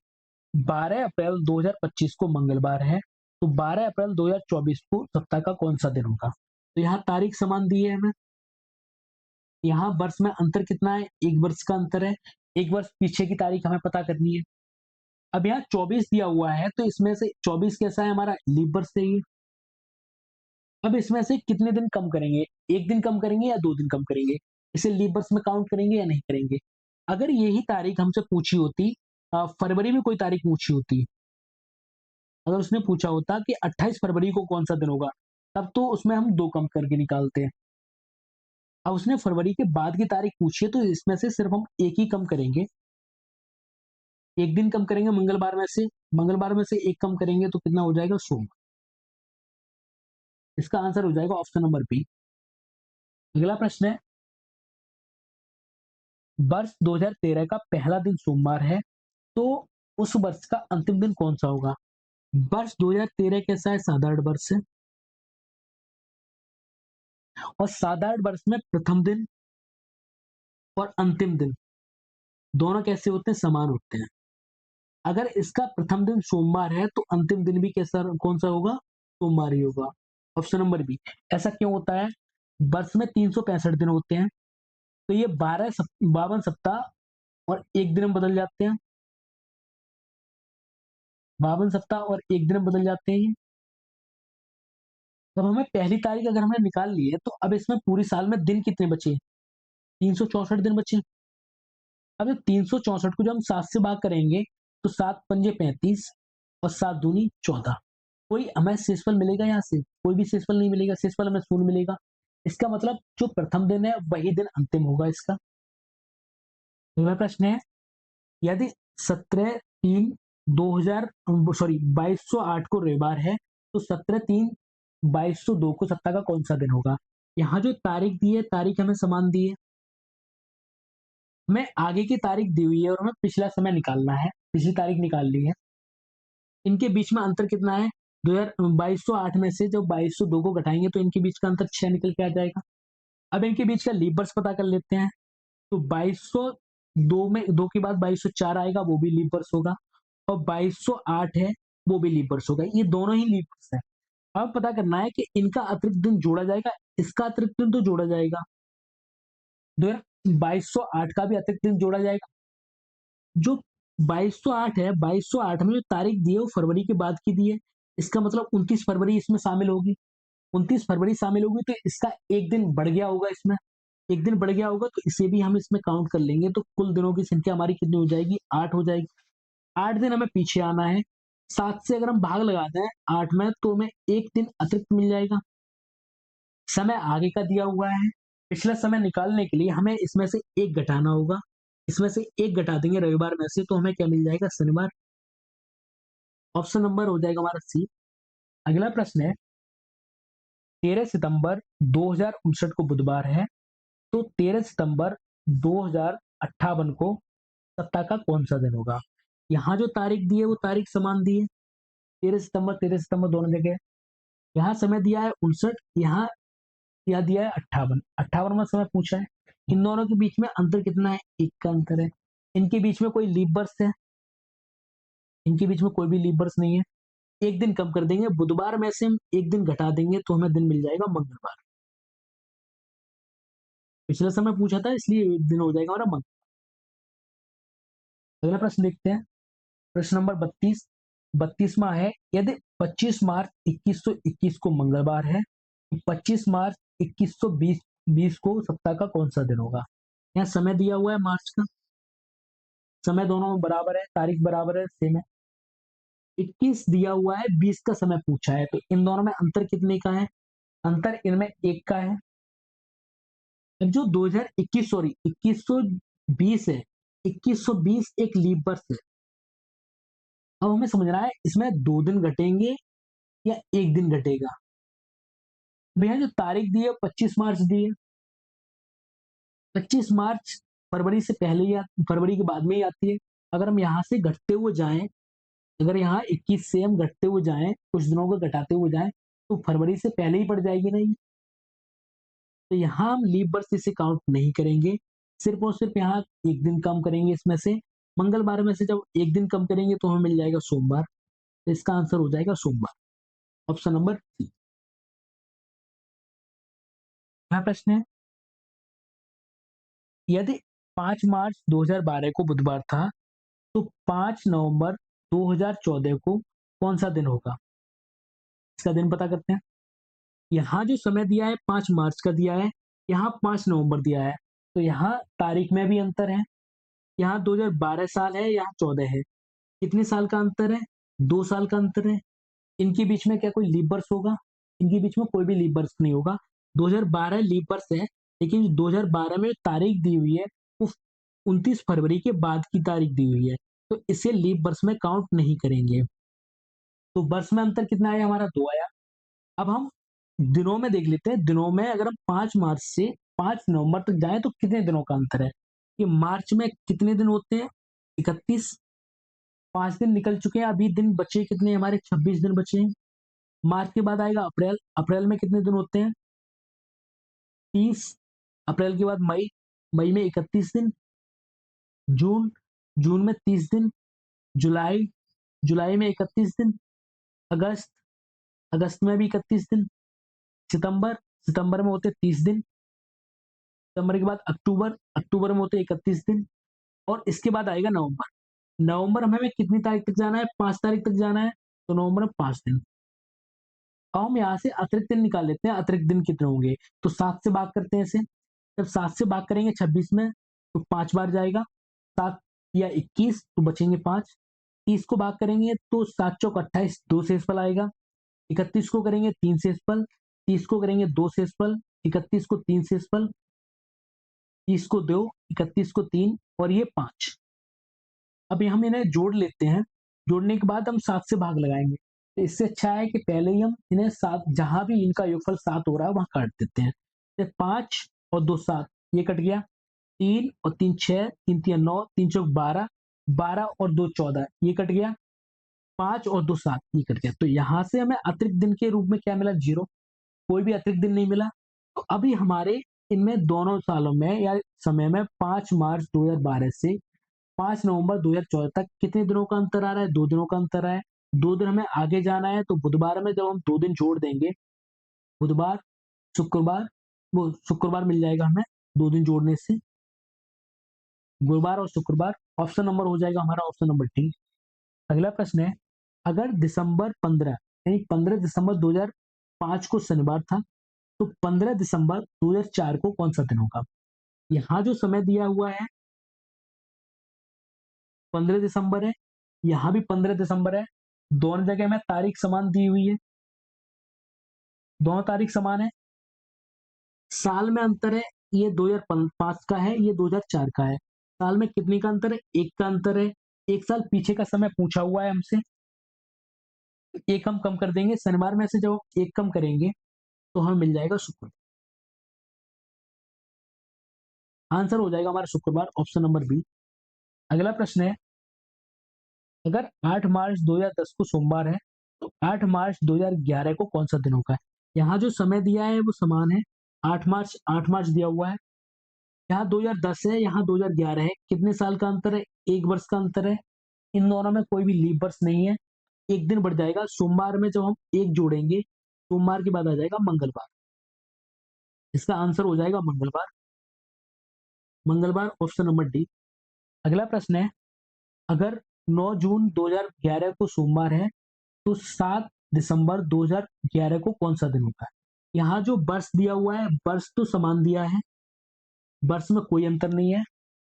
12 अप्रैल 2025 को मंगलवार है, तो 12 अप्रैल 2024 को सप्ताह का कौन सा दिन होगा? तो यहाँ तारीख समान दी है हमें, यहाँ वर्ष में अंतर कितना है? एक वर्ष का अंतर है, एक वर्ष पीछे की तारीख हमें पता करनी है। अब यहाँ 24 दिया हुआ है, तो इसमें से 24 कैसा है हमारा? लीप वर्ष है ये। अब इसमें से कितने दिन कम करेंगे? एक दिन कम करेंगे या 2 दिन कम करेंगे? इसे लीप वर्ष में काउंट करेंगे या नहीं करेंगे? अगर यही तारीख हमसे पूछी होती, फरवरी में कोई तारीख पूछी होती, अगर उसने पूछा होता कि 28 फरवरी को कौन सा दिन होगा, तब तो उसमें हम 2 कम करके निकालते हैं। अब उसने फरवरी के बाद की तारीख पूछी है, तो इसमें से सिर्फ हम एक ही कम करेंगे। एक दिन कम करेंगे मंगलवार में से एक कम करेंगे तो कितना हो जाएगा? सोमवार। इसका आंसर हो जाएगा ऑप्शन नंबर बी। अगला प्रश्न है, वर्ष 2013 का पहला दिन सोमवार है, तो उस वर्ष का अंतिम दिन कौन सा होगा? वर्ष 2013 कैसा है? साधारण वर्ष है, और साधारण वर्ष में प्रथम दिन और अंतिम दिन दोनों कैसे होते हैं? समान होते हैं। अगर इसका प्रथम दिन सोमवार है तो अंतिम दिन भी कैसा कौन सा होगा? सोमवार ही होगा। Option number B. ऐसा क्यों होता है? वर्ष में 365 दिन होते हैं, तो ये 52 सप्ताह और 1 दिन में बदल जाते हैं। 52 सप्ताह और 1 दिन में बदल जाते हैं ये। अब हमें पहली तारीख अगर हमने निकाल ली है, तो अब इसमें पूरे साल में दिन कितने बचे? 364 दिन बचे। अब जब 364 को जब हम 7 से भाग करेंगे, तो 7 पंजे 35 और 7 दूनी 14। कोई हमें शेषफल मिलेगा यहाँ से? कोई भी शेषफल नहीं मिलेगा, शेषफल हमें शून्य मिलेगा। इसका मतलब जो प्रथम दिन है वही दिन अंतिम होगा इसका। अगला प्रश्न है, यदि 22/3/2008 को रविवार है, तो 17/3/2202 को सप्ताह का कौन सा दिन होगा? यहाँ जो तारीख दी है, तारीख हमें समान दी है। हमें आगे की तारीख दी हुई है और हमें पिछला समय निकालना है। पिछली तारीख निकाल ली है। इनके बीच में अंतर कितना है? 2208 में से जब 2202 को घटाएंगे तो इनके बीच का अंतर 6 निकल के आ जाएगा। अब इनके बीच का लीप वर्ष पता कर लेते हैं। तो 2202 में 2 के बाद 2204 आएगा, वो भी लीप वर्ष होगा। और 2208 है, वो भी लीप वर्ष होगा। ये दोनों ही लीप वर्ष है। अब पता करना है कि इनका अतिरिक्त दिन जोड़ा जाएगा, इसका अतिरिक्त दिन तो जोड़ा जाएगा। 2208 का भी अतिरिक्त दिन जोड़ा जाएगा। जो 2208 है, 2208 में जो तारीख दी है वो फरवरी के बाद की दी है। इसका मतलब 29 फरवरी इसमें शामिल होगी। 29 फरवरी शामिल होगी तो इसका एक दिन बढ़ गया होगा इसमें। एक दिन बढ़ गया होगा तो इसे भी हम इसमें काउंट कर लेंगे, तो कुल दिनों की संख्या हमारी कितनी हो जाएगी? 8 हो जाएगी। 8 दिन हमें पीछे आना है। 7 से अगर हम भाग लगाते हैं 8 में, तो हमें एक दिन अतिरिक्त मिल जाएगा। समय आगे का दिया हुआ है। पिछला समय निकालने के लिए हमें इसमें से एक घटाना होगा। इसमें से एक घटा देंगे रविवार में से, तो हमें क्या मिल जाएगा? शनिवार। ऑप्शन नंबर हो जाएगा हमारा सी। अगला प्रश्न है, 13 सितंबर 2059 को बुधवार है, तो 13 सितंबर 2058 को सप्ताह का कौन सा दिन होगा? यहाँ जो तारीख दी है वो तारीख समान दी है। 13 सितंबर दोनों जगह। यहाँ समय दिया है 59, यहाँ दिया है 58। 58 में समय पूछा है। इन दोनों के बीच में अंतर कितना है? एक का अंतर है। इनके बीच में कोई लीप वर्ष है? इनके बीच में कोई भी लीप वर्ष नहीं है। एक दिन कम कर देंगे, बुधवार में से हम एक दिन घटा देंगे तो हमें दिन मिल जाएगा मंगलवार। पिछले समय पूछा था इसलिए एक दिन हो जाएगा हमारा मंगल। अगला प्रश्न देखते हैं। प्रश्न नंबर 32। 32वां है, यदि 25 मार्च 2121 को मंगलवार है, तो 25 मार्च 2120 को सप्ताह का कौन सा दिन होगा? यहाँ समय दिया हुआ है मार्च का। समय दोनों में बराबर है, तारीख बराबर है, सेम है। 21 दिया हुआ है, 20 का समय पूछा है, तो इन दोनों में अंतर कितने का है? अंतर इनमें एक का है। अब जो 2021 सॉरी 2120 है, 2120 एक लीप वर्ष है। अब हमें समझना है इसमें 2 दिन घटेंगे या 1 दिन घटेगा। भैया जो तारीख दी है 25 मार्च दी है। 25 मार्च फरवरी से पहले या फरवरी के बाद में ही आती है। अगर हम यहाँ से घटते हुए जाएं, अगर यहाँ 21 से हम घटते हुए जाएं, कुछ दिनों को घटाते हुए जाएं, तो फरवरी से पहले ही पड़ जाएगी नहीं। तो यहाँ हम लीप वर्ष इसे काउंट नहीं करेंगे। सिर्फ और सिर्फ यहाँ एक दिन कम करेंगे इसमें से। मंगलवार में से जब एक दिन कम करेंगे तो हमें मिल जाएगा सोमवार। तो इसका आंसर हो जाएगा सोमवार। Option number C. यहाँ प्रश्न है, यदि 5 मार्च 2012 को बुधवार था, तो 5 नवंबर 2014 को कौन सा दिन होगा? इसका दिन पता करते हैं। यहाँ जो समय दिया है 5 मार्च का दिया है, यहाँ 5 नवंबर दिया है, तो यहाँ तारीख में भी अंतर है। यहाँ 2012 साल है, यहाँ 14 है। कितने साल का अंतर है? 2 साल का अंतर है। इनके बीच में क्या कोई लीप वर्ष होगा? इनके बीच में कोई भी लीप वर्ष नहीं होगा। 2012 लीप वर्ष है, लेकिन 2012 में तारीख दी हुई है वो 29 फरवरी के बाद की तारीख दी हुई है, तो इसे लीप वर्ष में काउंट नहीं करेंगे। तो वर्ष में अंतर कितना आया? हमारा 2 आया। अब हम दिनों में देख लेते हैं। दिनों में अगर हम 5 मार्च से 5 नवंबर तक जाएं तो कितने दिनों का अंतर है? ये मार्च में कितने दिन होते हैं? 31। 5 दिन निकल चुके हैं, अभी दिन बचे कितने हमारे? 26 दिन बचे हैं। मार्च के बाद आएगा अप्रैल। अप्रैल में कितने दिन होते हैं? 30। अप्रैल के बाद मई। मई में 31 दिन। जून। जून में 30 दिन। जुलाई। जुलाई में 31 दिन। अगस्त। अगस्त में भी 31 दिन। सितंबर, सितंबर में होते 30 दिन, सितंबर के बाद अक्टूबर, अक्टूबर में होते 31 दिन, और इसके बाद आएगा नवंबर। नवंबर में हमें कितनी तारीख तक जाना है? 5 तारीख तक जाना है, तो नवंबर में 5 दिन। अब हम यहाँ से अतिरिक्त दिन निकाल लेते हैं, अतिरिक्त दिन कितने होंगे? तो 7 से भाग करते हैं इसे। जब 7 से भाग करेंगे 26 में, तो 5 बार जाएगा। 7 या 21, तो बचेंगे 5। 30 को भाग करेंगे तो 7 चौक 28, 2 शेषफल आएगा। 31 को करेंगे 3 शेषफल, 30 को करेंगे 2 शेषफल, 31 को 3 शेषफल, 30 को 2, 31 को 3 और ये 5। अब हम इन्हें जोड़ लेते हैं। जोड़ने के बाद हम 7 से भाग लगाएंगे। तो इससे अच्छा है कि पहले ही हम इन्हें 7, जहां भी इनका योगफल 7 हो रहा है वहां काट देते हैं। तो 5 और 2 7, ये कट गया। 3 और 3 6, 3 3 9, 3 चौक 12, 12 और 2 14, ये कट गया। 5 और 2 7, ये कट गया। तो यहाँ से हमें अतिरिक्त दिन के रूप में क्या मिला? 0। कोई भी अतिरिक्त दिन नहीं मिला। तो अभी हमारे इनमें दोनों सालों में या समय में 5 मार्च 2012 से 5 नवंबर 2014 तक कितने दिनों का अंतर आ रहा है? 2 दिनों का अंतर है। 2 दिन हमें आगे जाना है, तो बुधवार में जब हम 2 दिन जोड़ देंगे, बुधवार, शुक्रवार, वो शुक्रवार मिल जाएगा हमें 2 दिन जोड़ने से, गुरुवार और शुक्रवार। ऑप्शन नंबर हो जाएगा हमारा ऑप्शन नंबर डी। अगला प्रश्न है, अगर दिसंबर 15 यानी 15 दिसंबर 2005 को शनिवार था, तो 15 दिसंबर 2004 को कौन सा दिन होगा? यहाँ जो समय दिया हुआ है 15 दिसंबर है, यहाँ भी 15 दिसंबर है। दोनों जगह में तारीख समान दी हुई है, दोनों तारीख समान है। साल में अंतर है, ये 2005 का है, ये 2004 का है। साल में कितने का अंतर है? 1 का अंतर है। 1 साल पीछे का समय पूछा हुआ है हमसे। 1 हम कम कर देंगे, शनिवार में से जब 1 कम करेंगे तो हमें मिल जाएगा शुक्र। आंसर हो जाएगा हमारा शुक्रवार, ऑप्शन नंबर बी। अगला प्रश्न है, अगर 8 मार्च 2010 को सोमवार है, तो 8 मार्च 2011 को कौन सा दिन होगा? यहाँ जो समय दिया है वो समान है। 8 मार्च दिया हुआ है। यहाँ 2010 है, यहाँ 2011 है। कितने साल का अंतर है? 1 वर्ष का अंतर है। इन दोनों में कोई भी लीप वर्ष नहीं है। 1 दिन बढ़ जाएगा। सोमवार में जब हम 1 जोड़ेंगे, सोमवार के बाद आ जाएगा मंगलवार। इसका आंसर हो जाएगा मंगलवार। मंगलवार, ऑप्शन नंबर डी। अगला प्रश्न है, अगर 9 जून 2011 को सोमवार है, तो 7 दिसंबर 2011 को कौन सा दिन होता है? यहाँ जो वर्ष दिया हुआ है, वर्ष तो समान दिया है, वर्ष में कोई अंतर नहीं है।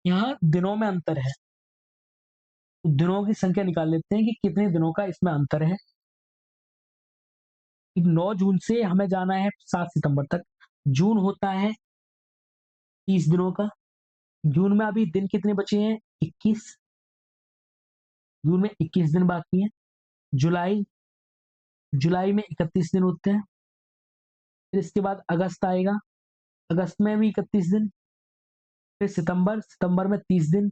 यहाँ दिनों में अंतर है। तो दिनों की संख्या निकाल लेते हैं कि कितने दिनों का इसमें अंतर है। 9 जून से हमें जाना है 7 सितंबर तक। जून होता है 30 दिनों का। जून में अभी दिन कितने बचे हैं? 21। जून में 21 दिन बाकी हैं। जुलाई, जुलाई में 31 दिन होते हैं। फिर इसके बाद अगस्त आएगा, अगस्त में भी 31 दिन। फिर सितंबर, सितंबर में 30 दिन।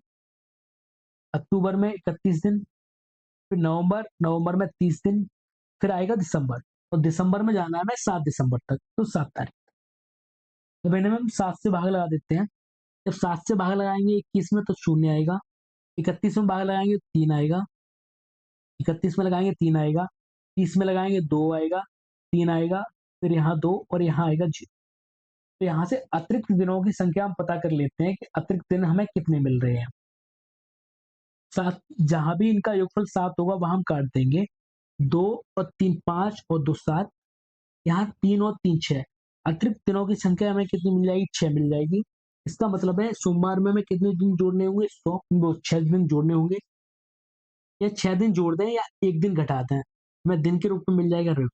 अक्टूबर में 31 दिन। फिर नवंबर, नवंबर में 30 दिन। फिर आएगा दिसंबर, और दिसंबर में जाना है हमें 7 दिसंबर तक, तो 7 तारीख। तो मैंने हम 7 से भाग लगा देते हैं। जब 7 से भाग लगाएंगे 21 में, तो शून्य आएगा। 31 में भाग लगाएंगे 3 आएगा। 31 में लगाएंगे 3 आएगा। 30 में लगाएंगे 2 आएगा, 3 आएगा। फिर यहाँ 2 और यहाँ आएगा 0। तो यहाँ से अतिरिक्त दिनों की संख्या हम पता कर लेते हैं कि अतिरिक्त दिन हमें कितने मिल रहे हैं। 7, जहां भी इनका योगफल 7 होगा वहां हम काट देंगे। 2 और 3 5 और 2 7। यहाँ 3 और 3 6। अतिरिक्त दिनों की संख्या हमें कितनी मिल जाएगी? 6 मिल जाएगी। इसका मतलब है सोमवार में हमें कितने दिन जोड़ने होंगे? 6 दिन जोड़ने होंगे। या 6 दिन जोड़ दें या 1 दिन घटा दें, हमें दिन के रूप में मिल जाएगा रवि।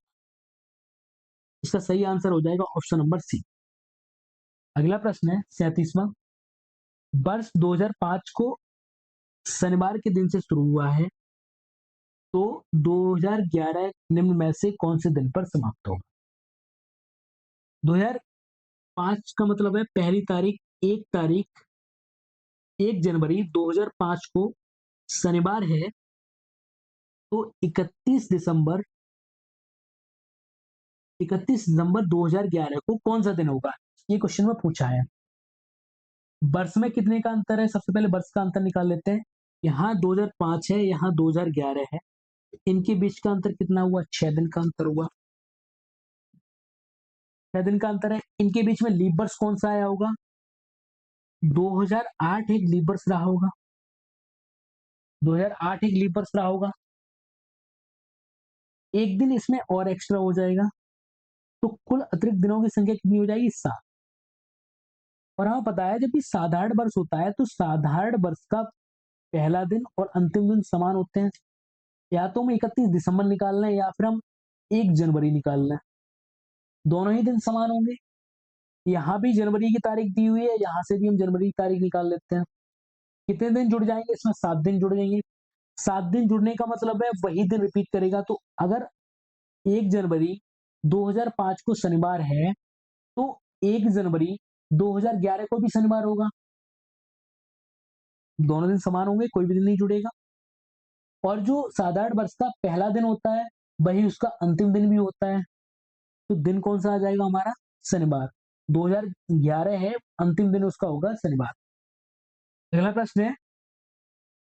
इसका सही आंसर हो जाएगा ऑप्शन नंबर सी। अगला प्रश्न है 37वां। वर्ष 2005 को शनिवार के दिन से शुरू हुआ है, तो 2011 निम्न में से कौन से दिन पर समाप्त होगा? 2005 का मतलब है पहली तारीख, 1 जनवरी 2005 को शनिवार है, तो 31 दिसंबर 2011 को कौन सा दिन होगा? ये क्वेश्चन में पूछा है। वर्ष में कितने का अंतर है? सबसे पहले वर्ष का अंतर निकाल लेते हैं। यहाँ 2005 है, यहाँ 2011 है। इनके बीच का अंतर कितना हुआ? 6 दिन का अंतर हुआ। 6 दिन का अंतर है। इनके बीच में लीप वर्ष कौन-सा आया होगा? 2008 एक लीप वर्ष रहा होगा। 2008 एक लीप वर्ष रहा होगा। एक दिन इसमें और एक्स्ट्रा हो जाएगा, तो कुल अतिरिक्त दिनों की संख्या कितनी हो जाएगी? 7। और हमें पता है जब भी साधारण वर्ष होता है, तो साधारण वर्ष का पहला दिन और अंतिम दिन समान होते हैं। या तो हम 31 दिसंबर निकाल लें या फिर हम 1 जनवरी निकाल लें, दोनों ही दिन समान होंगे। यहाँ भी जनवरी की तारीख दी हुई है, यहाँ से भी हम जनवरी की तारीख निकाल लेते हैं। कितने दिन जुड़ जाएंगे? इसमें 7 दिन जुड़ जाएंगे। 7 दिन जुड़ने का मतलब है वही दिन रिपीट करेगा। तो अगर 1 जनवरी 2005 को शनिवार है, तो 1 जनवरी 2011 को भी शनिवार होगा। दोनों दिन समान होंगे, कोई भी दिन नहीं जुड़ेगा। और जो साधारण वर्ष का पहला दिन होता है, वही उसका अंतिम दिन भी होता है। तो दिन कौन-सा आ जाएगा हमारा? शनिवार। 2011 है, अंतिम दिन उसका होगा शनिवार। अगला प्रश्न है,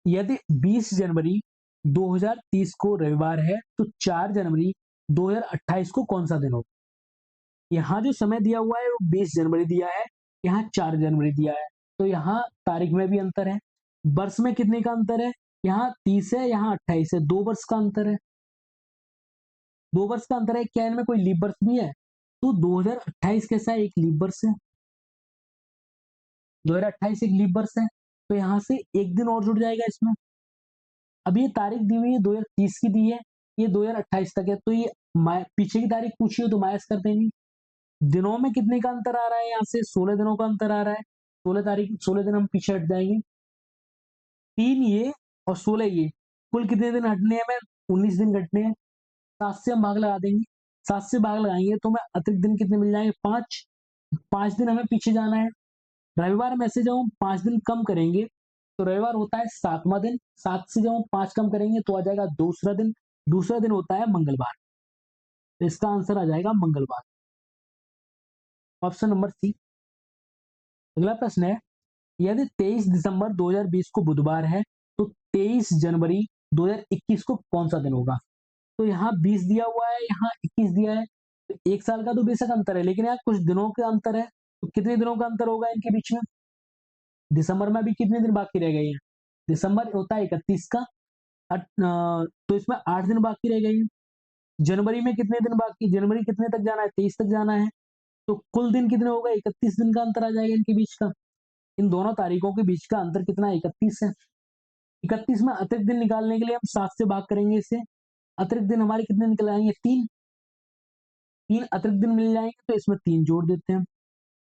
यदि 20 जनवरी 2030 को रविवार है, तो 4 जनवरी 2028 को कौन-सा दिन होगा? यहाँ जो समय दिया हुआ है वो 20 जनवरी दिया है, यहाँ 4 जनवरी दिया है, तो यहाँ तारीख में भी अंतर है। वर्ष में कितने का अंतर है? यहाँ 30 है, यहाँ 28 है, 2 वर्ष का अंतर है। 2 वर्ष का अंतर है, क्या इनमें कोई लीप वर्ष भी है? तो 2028 कैसा है? एक लीप वर्ष है। 2028 एक लीप वर्ष है, तो यहाँ से 1 दिन और जुड़ जाएगा इसमें। अब ये तारीख दी हुई है 2030 की दी है, ये 2028 तक है, तो ये पीछे की तारीख पूछी हो तो माइनस कर देंगे। दिनों में कितने का अंतर आ रहा है? यहाँ से 16 दिनों का अंतर आ रहा है। 16 दिन हम पीछे हट जाएंगे। 3 ये और 16 ये, कुल कितने दिन हटने हैं हमें? 19 दिन घटने हैं। 7 से हम भाग लगा देंगे। 7 से भाग लगाएंगे तो हमें अतिरिक्त दिन कितने मिल जाएंगे? 5। 5 दिन हमें पीछे जाना है। रविवार में से जब हम 5 दिन कम करेंगे, तो रविवार होता है 7वां दिन। 7 से जब हम 5 कम करेंगे तो आ जाएगा दूसरा दिन। दूसरा दिन होता है मंगलवार। तो इसका आंसर आ जाएगा मंगलवार। Option number C. अगला प्रश्न है, यदि 23 दिसंबर 2020 को बुधवार है, तो 23 जनवरी 2021 को कौन सा दिन होगा? तो यहाँ 20 दिया हुआ है, यहाँ 21 दिया है। तो 1 साल का तो बेशक अंतर है, लेकिन यहाँ कुछ दिनों का अंतर है। तो कितने दिनों का अंतर होगा इनके बीच में? दिसंबर में अभी कितने दिन बाकी रह गए हैं? दिसंबर होता है 31 का, तो इसमें 8 दिन बाकी रह गए हैं। जनवरी में कितने दिन बाकी? जनवरी कितने तक जाना है? 23 तक जाना है। तो कुल दिन कितने हो गए? 31 दिन का अंतर आ जाएगा इनके बीच का। इन दोनों तारीखों के बीच का अंतर कितना है? 31 है। 31 में अतिरिक्त दिन निकालने के लिए हम 7 से भाग करेंगे इसे। अतिरिक्त दिन हमारे कितने निकल आएंगे? 3। 3 अतिरिक्त दिन मिल जाएंगे, तो इसमें 3 जोड़ देते हैं।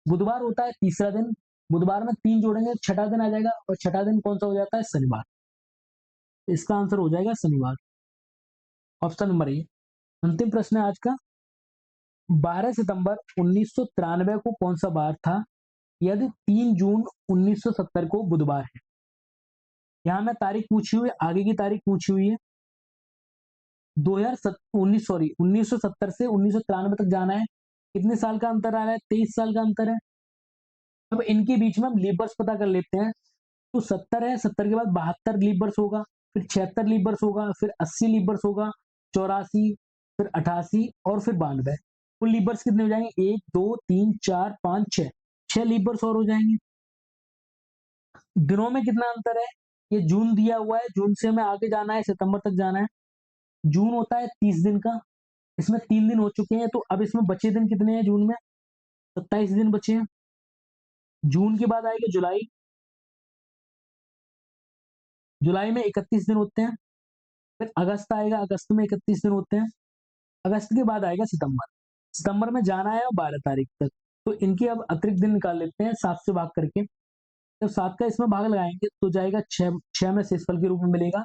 बुधवार होता है तीसरा दिन। बुधवार में 3 जोड़ेंगे, छठा दिन आ जाएगा, और छठा दिन कौन सा हो जाता है? शनिवार। इसका आंसर हो जाएगा शनिवार। Option number A. अंतिम प्रश्न है आज का, 12 सितंबर 1993 को कौन सा बार था, यदि 3 जून 1970 को बुधवार है? यहाँ मैं तारीख पूछी हुई है, आगे की तारीख पूछी हुई है। 1970 से 1993 तक जाना है। कितने साल का अंतर आ रहा है? 23 साल का अंतर है। अब इनके बीच में हम लीप वर्ष पता कर लेते हैं। तो 70 है, 70 के बाद 72 लीप वर्ष होगा, फिर 76 लीप वर्ष होगा, फिर 80 लीप वर्ष होगा, 84, फिर 88 और फिर 92। कुल लीप वर्ष कितने हो जाएंगे? 1 2 3 4 5 6, 6 लीप वर्ष और हो जाएंगे। दिनों में कितना अंतर है? ये जून दिया हुआ है, जून से हमें आगे जाना है, सितंबर तक जाना है। जून होता है 30 दिन का, इसमें 3 दिन हो चुके हैं, तो अब इसमें बचे दिन कितने हैं? जून में 27 दिन बचे हैं। जून के बाद आएगा जुलाई। जुलाई में 31 दिन होते हैं। फिर अगस्त आएगा, अगस्त में 31 दिन होते हैं। अगस्त के बाद आएगा सितंबर। सितंबर में जाना है 12 तारीख तक। तो इनके अब अतिरिक्त दिन निकाल लेते हैं 7 से भाग करके। जब 7 का इसमें भाग लगाएंगे तो जाएगा 6 में शेषफल के रूप में मिलेगा।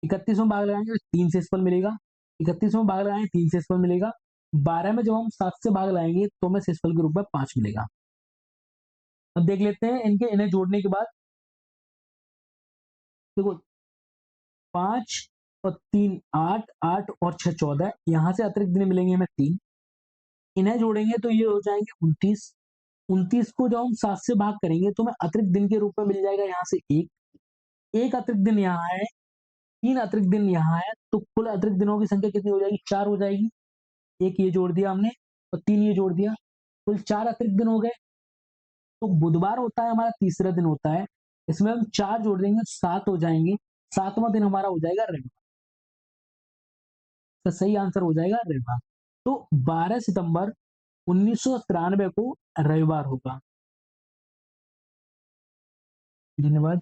31 में भाग लगाएंगे 3 शेषफल मिलेगा। 31 में भाग लगाएंगे 3 शेषफल मिलेगा। 12 में जब हम 7 से भाग लगाएंगे तो हमें शेषफल के रूप में 5 मिलेगा। अब देख लेते हैं इन्हें जोड़ने के बाद। देखो 5 और 3 8, 8 और 6 14, यहाँ से अतिरिक्त दिन मिलेंगे हमें 3। इन्हें जोड़ेंगे तो ये हो जाएंगे 29। 29 को जब हम 7 से भाग करेंगे तो हमें अतिरिक्त दिन के रूप में मिल जाएगा यहाँ से 1। 1 अतिरिक्त दिन यहाँ है, 3 अतिरिक्त दिन यहाँ है, तो कुल अतिरिक्त दिनों की संख्या कितनी हो जाएगी? 4 हो जाएगी। 1 ये जोड़ दिया हमने और 3 ये जोड़ दिया। कुल 4 अतिरिक्त दिन हो गए। तो बुधवार होता है हमारा तीसरा दिन होता है। इसमें हम 4 जोड़ देंगे 7 हो जाएँगे। 7वाँ दिन हमारा हो जाएगा रविवार। तो सही आंसर हो जाएगा रविवार। तो 12 सितंबर 1993 को रविवार होगा। धन्यवाद।